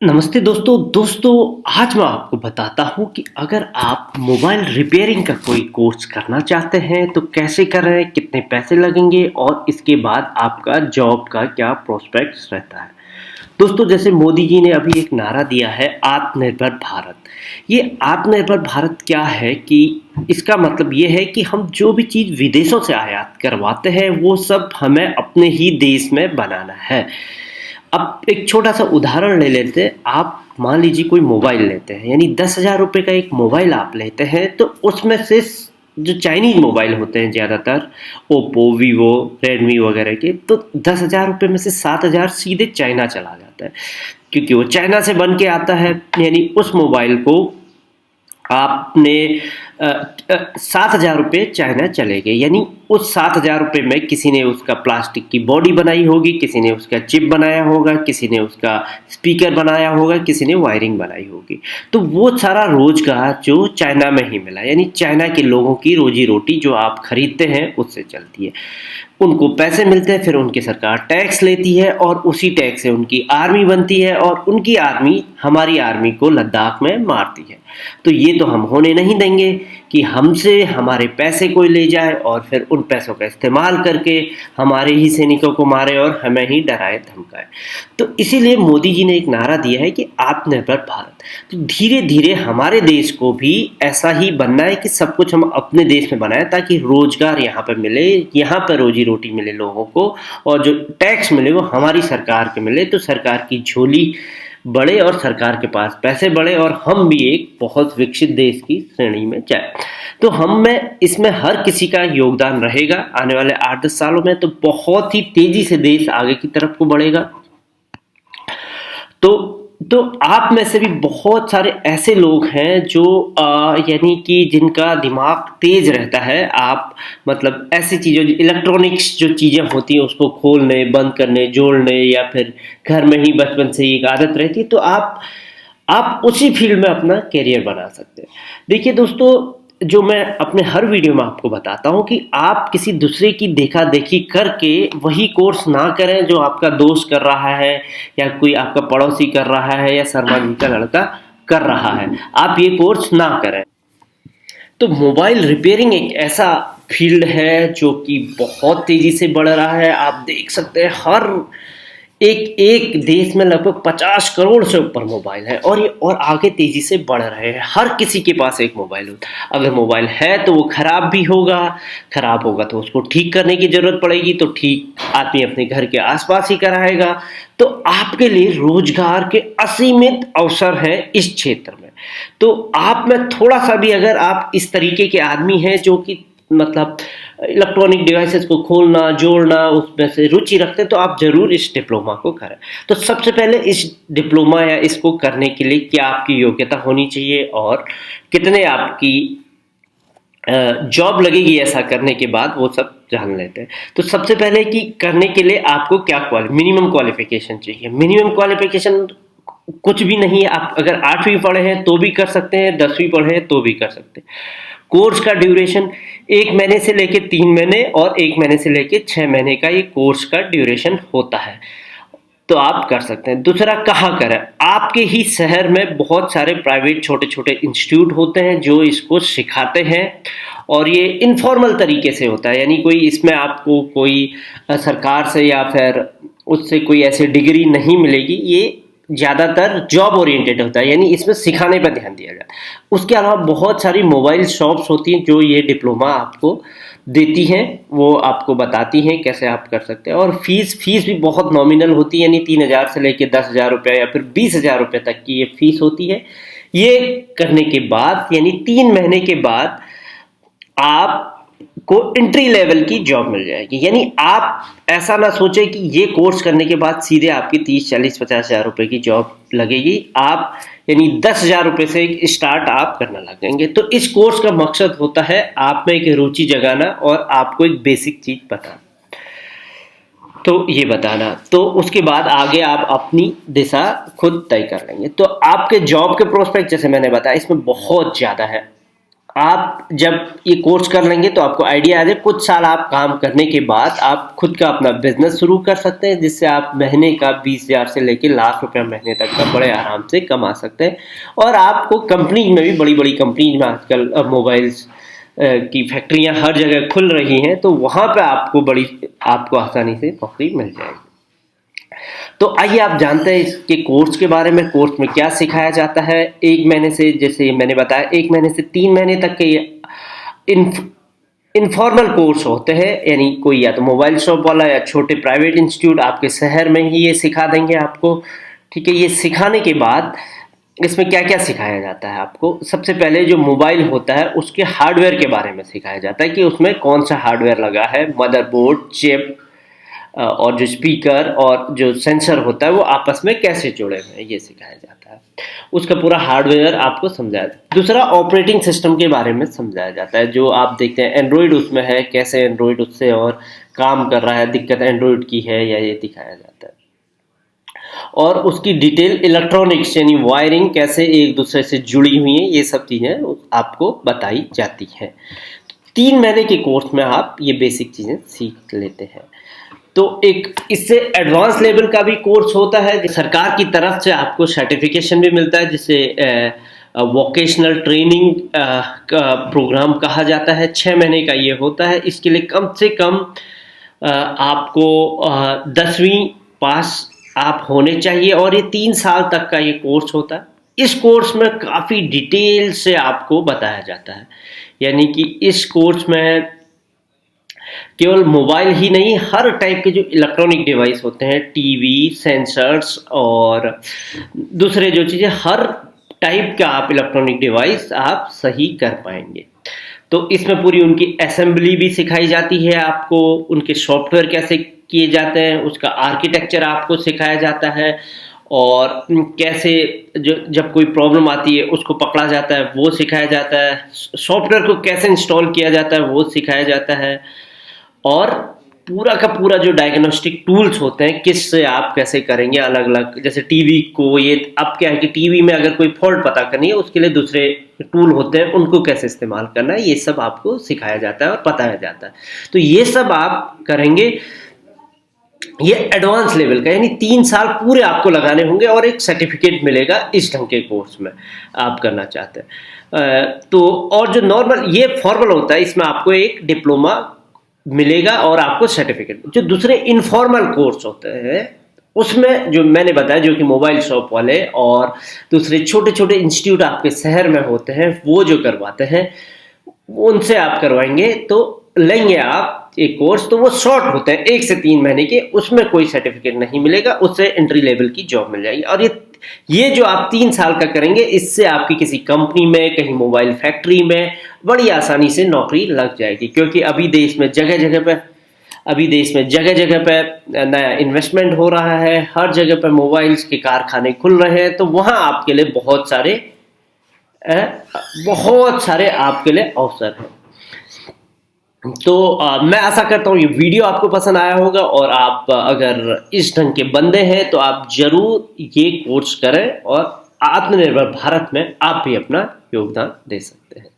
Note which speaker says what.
Speaker 1: नमस्ते दोस्तों आज मैं आपको बताता हूँ कि अगर आप मोबाइल रिपेयरिंग का कोई कोर्स करना चाहते हैं तो कैसे करें, कितने पैसे लगेंगे और इसके बाद आपका जॉब का क्या प्रोस्पेक्ट्स रहता है। दोस्तों, जैसे मोदी जी ने अभी एक नारा दिया है आत्मनिर्भर भारत। ये आत्मनिर्भर भारत क्या है कि इसका मतलब ये है कि हम जो भी चीज़ विदेशों से आयात करवाते हैं वो सब हमें अपने ही देश में बनाना है। अब एक छोटा-सा उदाहरण ले लेते हैं। आप मान लीजिए कोई मोबाइल लेते हैं, यानी 10,000 रुपए का एक मोबाइल आप लेते हैं, तो उसमें से जो चाइनीज़ मोबाइल होते हैं ज़्यादातर, ओप्पो, वीवो, रेडमी वगैरह के, तो 10,000 रुपए में से 7,000 सीधे चाइना चला जाता है। क्योंकि वो चाइना से बन के आता है, यानी उस मोबाइल को आपने 7,000 रुपये चाइना चले गए, यानी उस 7,000 रुपये में किसी ने उसका प्लास्टिक की बॉडी बनाई होगी, किसी ने उसका चिप बनाया होगा, किसी ने उसका स्पीकर बनाया होगा, किसी ने वायरिंग बनाई होगी। तो वो सारा रोजगार जो चाइना में ही मिला, यानी चाइना के लोगों की रोजी रोटी जो आप खरीदते हैं उससे चलती है। उनको पैसे मिलते हैं, फिर उनकी सरकार टैक्स लेती है और उसी टैक्स से उनकी आर्मी बनती है और उनकी आर्मी हमारी आर्मी को लद्दाख में मारती है। तो ये तो हम होने नहीं देंगे कि हमसे हमारे पैसे कोई ले जाए और फिर उन पैसों का इस्तेमाल करके हमारे ही सैनिकों को मारे और हमें ही डराए धमकाए। तो इसीलिए मोदी जी ने एक नारा दिया है कि आत्मनिर्भर भारत। तो धीरे धीरे हमारे देश को भी ऐसा ही बनना है कि सब कुछ हम अपने देश में बनाएं, ताकि रोजगार यहाँ पर मिले, यहाँ पर रोजी रोटी मिले लोगों को, और जो टैक्स मिले वो हमारी सरकार के मिले, तो सरकार की झोली बढ़े और सरकार के पास पैसे बढ़े और हम भी एक बहुत विकसित देश की श्रेणी में जाए। तो हम में इसमें हर किसी का योगदान रहेगा। आने वाले 8-10 सालों में तो बहुत ही तेजी से देश आगे की तरफ को बढ़ेगा। तो तो आप में से भी बहुत सारे ऐसे लोग हैं जो यानी कि जिनका दिमाग तेज रहता है। आप मतलब ऐसी चीज़ों, इलेक्ट्रॉनिक्स जो चीज़ें होती हैं उसको खोलने, बंद करने, जोड़ने, या फिर घर में ही बचपन से ही एक आदत रहती है, तो आप उसी फील्ड में अपना करियर बना सकते हैं। देखिए दोस्तों, जो मैं अपने हर वीडियो में आपको बताता हूँ कि आप किसी दूसरे की देखा देखी करके वही कोर्स ना करें जो आपका दोस्त कर रहा है, या कोई आपका पड़ोसी कर रहा है, या शर्मा जी का लड़का कर रहा है। आप ये कोर्स ना करें। तो मोबाइल रिपेयरिंग एक ऐसा फील्ड है जो कि बहुत तेजी से बढ़ रहा है। आप देख सकते हैं हर एक एक देश में लगभग 50 करोड़ से ऊपर मोबाइल है, और ये और आगे तेजी से बढ़ रहे हैं। हर किसी के पास एक मोबाइल होता है। अगर मोबाइल है तो वो खराब भी होगा, खराब होगा तो उसको ठीक करने की जरूरत पड़ेगी, तो ठीक आदमी अपने घर के आसपास ही कराएगा। तो आपके लिए रोजगार के असीमित अवसर हैं इस क्षेत्र में। तो आप में थोड़ा सा भी अगर आप इस तरीके के आदमी हैं जो कि मतलब इलेक्ट्रॉनिक डिवाइसेस को खोलना, जोड़ना, उसमें से रुचि रखते हैं, तो आप जरूर इस डिप्लोमा को करें। तो सबसे पहले इस डिप्लोमा या इसको करने के लिए क्या आपकी योग्यता होनी चाहिए और कितने आपकी जॉब लगेगी ऐसा करने के बाद, वो सब जान लेते हैं। तो सबसे पहले कि करने के लिए आपको क्या मिनिमम क्वालिफिकेशन चाहिए। मिनिमम क्वालिफिकेशन कुछ भी नहीं है। आप अगर 8वीं पढ़े हैं तो भी कर सकते हैं, 10वीं पढ़े हैं तो भी कर सकते हैं। कोर्स का ड्यूरेशन 1 महीने से लेके 3 महीने और 1 महीने से लेके 6 महीने का ये कोर्स का ड्यूरेशन होता है। तो आप कर सकते हैं। दूसरा, कहाँ करें। आपके ही शहर में बहुत सारे प्राइवेट छोटे छोटे इंस्टीट्यूट होते हैं जो इसको सिखाते हैं, और ये इनफॉर्मल तरीके से होता है, यानी कोई इसमें आपको कोई सरकार से या फिर उससे कोई ऐसी डिग्री नहीं मिलेगी। ये ज़्यादातर जॉब ओरिएंटेड होता है, यानी इसमें सिखाने पर ध्यान दिया जाता है। उसके अलावा बहुत सारी मोबाइल शॉप्स होती हैं जो ये डिप्लोमा आपको देती हैं, वो आपको बताती हैं कैसे आप कर सकते हैं। और फीस भी बहुत नॉमिनल होती है, यानी 3,000 से लेकर 10,000 रुपये या फिर 20,000 रुपये तक की ये फीस होती है। ये करने के बाद यानी 3 महीने के बाद आपको एंट्री लेवल की जॉब मिल जाएगी। यानी आप ऐसा ना सोचें कि ये कोर्स करने के बाद सीधे आपकी 30, 40, 50,000 रुपये की जॉब लगेगी। आप यानी 10,000 रुपये से स्टार्ट आप करना लगेंगे। तो इस कोर्स का मकसद होता है आप में एक रुचि जगाना और आपको एक बेसिक चीज बताना। तो ये बताना, तो उसके बाद आगे आप अपनी दिशा खुद तय कर लेंगे। तो आपके जॉब के प्रोस्पेक्ट, जैसे मैंने बताया, इसमें बहुत ज़्यादा है। आप जब ये कोर्स कर लेंगे तो आपको आइडिया आ जाए, कुछ साल आप काम करने के बाद आप खुद का अपना बिजनेस शुरू कर सकते हैं, जिससे आप महीने का 20,000 से लेके लाख रुपया महीने तक का बड़े आराम से कमा सकते हैं। और आपको कंपनी में भी, बड़ी बड़ी कंपनी में आजकल मोबाइल्स की फैक्ट्रियां हर जगह खुल रही हैं, तो वहाँ पे आपको आसानी से नौकरी मिल जाएगी। तो आइए आप जानते हैं इसके कोर्स के बारे में। कोर्स में क्या सिखाया जाता है। 1 महीने से, जैसे मैंने बताया, 1 महीने से 3 महीने तक के ये इनफॉर्मल कोर्स होते हैं, यानी कोई या तो मोबाइल शॉप वाला या छोटे प्राइवेट इंस्टीट्यूट आपके शहर में ही ये सिखा देंगे आपको। ठीक है, ये सिखाने के बाद इसमें क्या क्या सिखाया जाता है आपको। सबसे पहले जो मोबाइल होता है उसके हार्डवेयर के बारे में सिखाया जाता है कि उसमें कौन सा हार्डवेयर लगा है, मदरबोर्ड, चिप और जो स्पीकर और जो सेंसर होता है वो आपस में कैसे जुड़े हुए हैं, ये सिखाया जाता है। उसका पूरा हार्डवेयर आपको समझाया जाता है। दूसरा, ऑपरेटिंग सिस्टम के बारे में समझाया जाता है। जो आप देखते हैं एंड्रॉयड उसमें है, कैसे एंड्रॉयड उससे और काम कर रहा है, दिक्कत एंड्रॉयड की है या ये दिखाया जाता है। और उसकी डिटेल इलेक्ट्रॉनिक्स यानी वायरिंग कैसे एक दूसरे से जुड़ी हुई है, ये सब चीज़ें आपको बताई जाती हैं। 3 महीने के कोर्स में आप ये बेसिक चीज़ें सीख लेते हैं। तो एक इससे एडवांस लेवल का भी कोर्स होता है, सरकार की तरफ से आपको सर्टिफिकेशन भी मिलता है, जिसे वोकेशनल ट्रेनिंग का प्रोग्राम कहा जाता है। 6 महीने का ये होता है। इसके लिए कम से कम आपको 10वीं पास आप होने चाहिए, और ये 3 साल तक का ये कोर्स होता है। इस कोर्स में काफ़ी डिटेल से आपको बताया जाता है, यानी कि इस कोर्स में केवल मोबाइल ही नहीं, हर टाइप के जो इलेक्ट्रॉनिक डिवाइस होते हैं, टीवी, सेंसर्स और दूसरे जो चीज़ें, हर टाइप का आप इलेक्ट्रॉनिक डिवाइस आप सही कर पाएंगे। तो इसमें पूरी उनकी असेंबली भी सिखाई जाती है आपको, उनके सॉफ्टवेयर कैसे किए जाते हैं, उसका आर्किटेक्चर आपको सिखाया जाता है, और कैसे जब कोई प्रॉब्लम आती है उसको पकड़ा जाता है वो सिखाया जाता है, सॉफ्टवेयर को कैसे इंस्टॉल किया जाता है वो सिखाया जाता है, और पूरा का पूरा जो डायग्नोस्टिक टूल्स होते हैं किससे आप कैसे करेंगे अलग अलग। जैसे टीवी को, ये अब क्या है कि टीवी में अगर कोई फॉल्ट पता करनी है उसके लिए दूसरे टूल होते हैं, उनको कैसे इस्तेमाल करना है, ये सब आपको सिखाया जाता है और बताया जाता है। तो ये सब आप करेंगे, ये एडवांस लेवल का, यानी 3 साल पूरे आपको लगाने होंगे और एक सर्टिफिकेट मिलेगा इस ढंग के कोर्स में आप करना चाहते हैं। तो और जो नॉर्मल ये फॉर्मल होता है, इसमें आपको एक डिप्लोमा मिलेगा और आपको सर्टिफिकेट। जो दूसरे इनफॉर्मल कोर्स होते हैं उसमें जो मैंने बताया, जो कि मोबाइल शॉप वाले और दूसरे छोटे छोटे इंस्टीट्यूट आपके शहर में होते हैं वो जो करवाते हैं, उनसे आप करवाएंगे तो लेंगे आप एक कोर्स, तो वो शॉर्ट होते हैं 1 से 3 महीने के, उसमें कोई सर्टिफिकेट नहीं मिलेगा, उससे एंट्री लेवल की जॉब मिल जाएगी। और ये जो आप 3 साल का करेंगे, इससे आपकी किसी कंपनी में, कहीं मोबाइल फैक्ट्री में बड़ी आसानी से नौकरी लग जाएगी, क्योंकि अभी देश में जगह जगह पे नया इन्वेस्टमेंट हो रहा है, हर जगह पे मोबाइल्स के कारखाने खुल रहे हैं, तो वहाँ आपके लिए बहुत सारे आपके लिए अवसर हैं। तो मैं आशा करता हूँ ये वीडियो आपको पसंद आया होगा, और आप अगर इस ढंग के बंदे हैं तो आप जरूर ये कोर्स करें और आत्मनिर्भर भारत में आप भी अपना योगदान दे सकते हैं।